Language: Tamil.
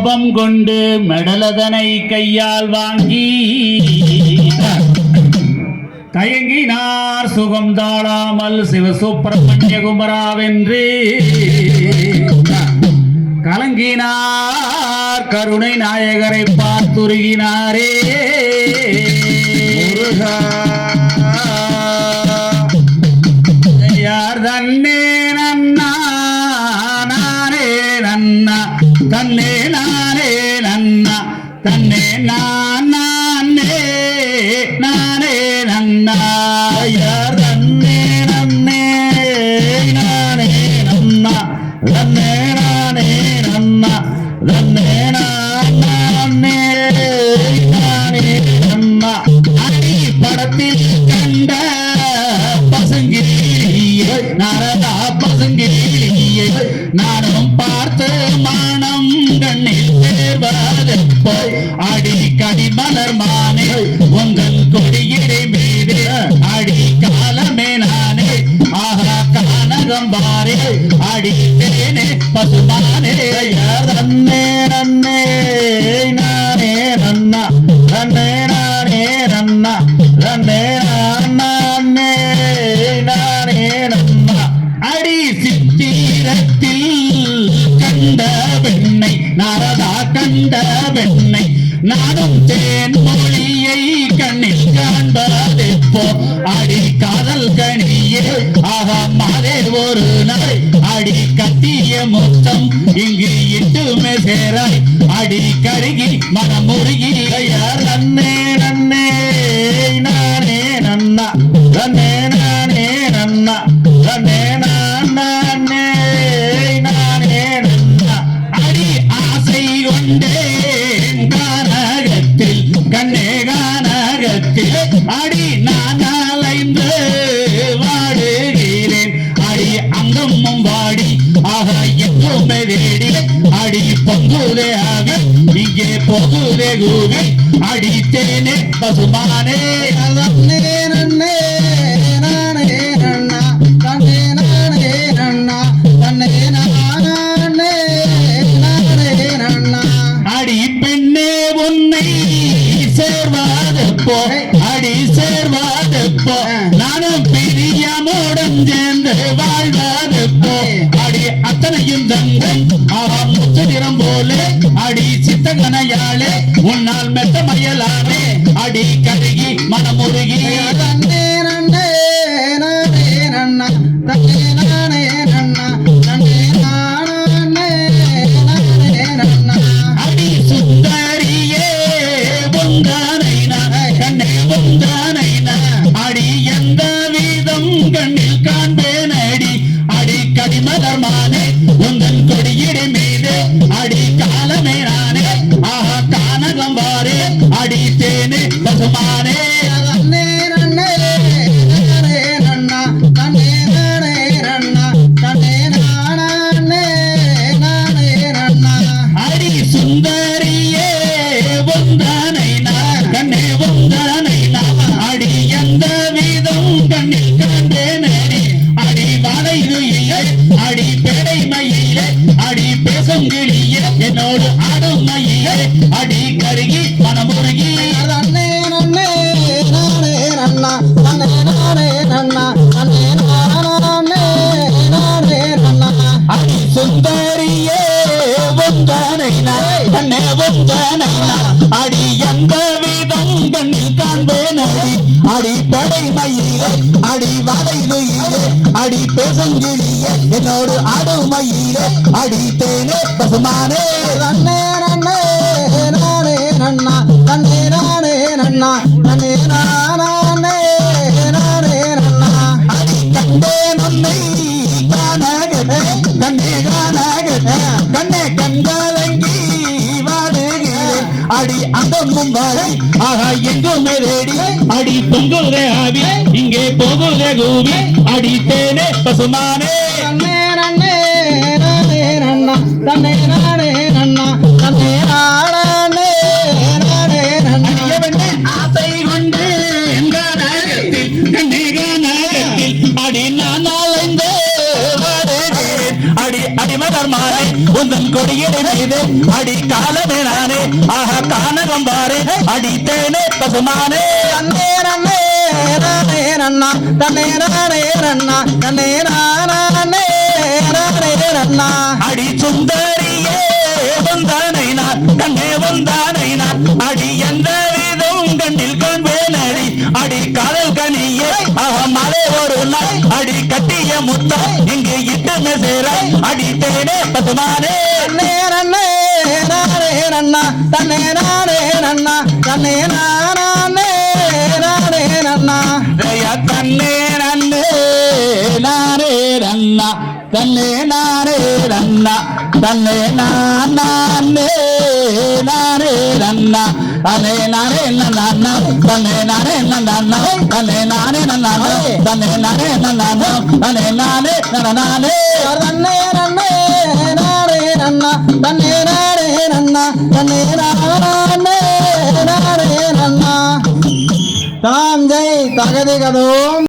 கோபம் கொண்டு மெடலதனை கையால் வாங்கி தயங்கினார் சுகம் தாழாமல் சிவசுப்பிரமணிய குமராவென்று கலங்கினார் கருணை நாயகரை பார்த்துருகினாரே யார் தன்னே நன்னா நானே நன்னா தன்னே நானே நன்னா தன்னே நானே நானே நன்னா யார் தன்னே நன்னே நானே நன்னா தன்னே நானே நன்னா தன்னே நானே நானே நன்னா அடி படத்தில் கண்ட பசுங்கிரியை நாரதா பசுங்கிரியை நானும் பார்த்து மானம் கண்ணில் தேர்வதெப்போ அடிக்கடி மலர் மானே உங்கள் கொடியிடை மீது அடி காலமே நானே ஆஹா கானகம் பாரே அடித்தேனே பசுமானே தன்னே நன்னே நானே நன்னா தன்னே நானே நன்னா தன்னே நானே நானே நன்னா அடி சித்திரத்தில் கண்ட பெண்ணை நாரதா கண்ட பெண்ணை நானும் தேன் மொழியை கண்ணில் காண்பதெப்போ அடி காதல் கனியே ஆகா மாதே ஒரு நாள் அடி கட்டிய மொத்தம் இங்கு இட்டுமே சேராய் அடி கருகி மனமுருகி யார் நன்னே நன்னே நானே நன்னா நன்னே நானே நன்னா நன்னே நானே நானே நன்னா அடி ஆசை கொண்டேன் கானகத்தில் கண்ணே கானகத்தில் அடி நான் அலைந்து வாடுகிறேன் அடி அங்கமும் வாடி ஆக எங்குமே தேடி அடி பொங்குதே ஆவி இங்கே போகுதே கூவி அடித்தேனே பசுமானே நன்னே நன்னே நானே நன்னா தன்னே நானே நன்னா தன்னே நானே நானே நன்னா அடி பெண்ணே உன்னை சேர்வாதப்போ அடி சேர்வாதப்போ நானும் பிரியமுடன் சேர்ந்து வாழ்வாதப்போ அடி அத்தனையும் தங்கம் ஆகாம் முத்துதிரம் போலே அடி சித்தகனையாளே உன்னால் மெத்த மயலானே அடி கருகி மனமுருகி தன்னே நன்னே நானே நன்னா தன்னே நானே நன்னா தன்னே நானே நானே நன்னா அடி சுந்தரியே பொந்தானை கண்ணே பொந்தானை அடி எந்த வீதம் கண்ணில் காண்பேன் அடி அடி கடிமலர்மானே உந்தன் கொடியிடை மீது அடி காலமே நானே ஆஹா கானகம் வாரே அடி தேனே பசுமானே தன்னே நன்னே நானே நன்னா தன்னே நானே நன்னா தன்னே நானே நானே நன்னா அடி சுந்தரியே பொந்தானை கண்ணே பொந்தானை அடி எந்த வீதம் கண்ணில் காண்பேன் அடி வாழையிலே அடி பேடை மயிலே அடி பேசும் கிளியே என்னோடு ஆடும் மயிலே அடி கருகி மனமுருகி தன்னே நன்னே நானே நன்னா தன்னே நானே நன்னா தன்னே நானே நானே நன்னா அடி சுந்தரியே பொந்தானை கண்ணே பொந்தானை அடி எந்த வீதம் கண்ணில் காண்பேன் அடி படை மயிலே அடி வாழையிலே அடி பேசங்கிளியே என்னோடு ஆடும் மயிலே அடி தேனே பசுமானே தன்னே நன்னே நானே நன்னா தன்னே நானே நன்னா தன்னே நானே நானே நன்னா அடி கண்டே நன்னை கானகத்தே கண்ணே கானகத்தே கண்ணே கண்காலங்கி வாடுகிறேன் அடி அந்தமும் வாழை ஆகா எங்குமே தேடி அடி பொங்குதே ஆவி இங்கே போகுதே கூவி அடி தேனே பசுமானே தன்னே நன்னே நானே நன்னா தன்னே நானே நன்னா தன்னே நானே நானே நன்னா அடியவனே ஆசை கொண்டு எங்கானகத்தில் கண்ணே கானகத்தில் அடி நான் அலைந்து வாடுகிறேன் அடி அடிமலர் மாலை உந்தன் கொடியிடை மீது அடி காலமே நானே ஆஹா கானகம் பாரே அடித்தேனே பசுமானே தன்னே நன்னே நானே நன்னா தன்னே நானே நன்னா தன்னே நானே நானே நன்னா அடி சுந்தரியே வந்தானை நான் கண்ணே வந்தானை நான் அடி எந்த விதம் கண்ணில் காண்பேன் அடி அடி காதல் கனியே மலை ஒரு நாள் அடி கட்டிய முத்தம் இங்கு இட்டுமே சேர அடித்தேனே பசுமானே தன்னே நன்னே நானே நன்னா தன்னே நானே நன்னா தன்னே நானே நானே நன்னா ஜெய தன்னே நன்னே நானே ரன்னா தன்னே நானே ரன்னா தன்னே நானே நானே ரன்னா தன்னே நானே நன்னா தன்னே நானே நன்னா தன்னே நானே நன்னா தன்னே நானே நன்னா தன்னே நானே நானே தன்னே நன்னே நானே நன்னா தன்னே நானே நன்னா தன்னே நானே நானே நன்னா தாம் ஜெய் தகதி கதோம்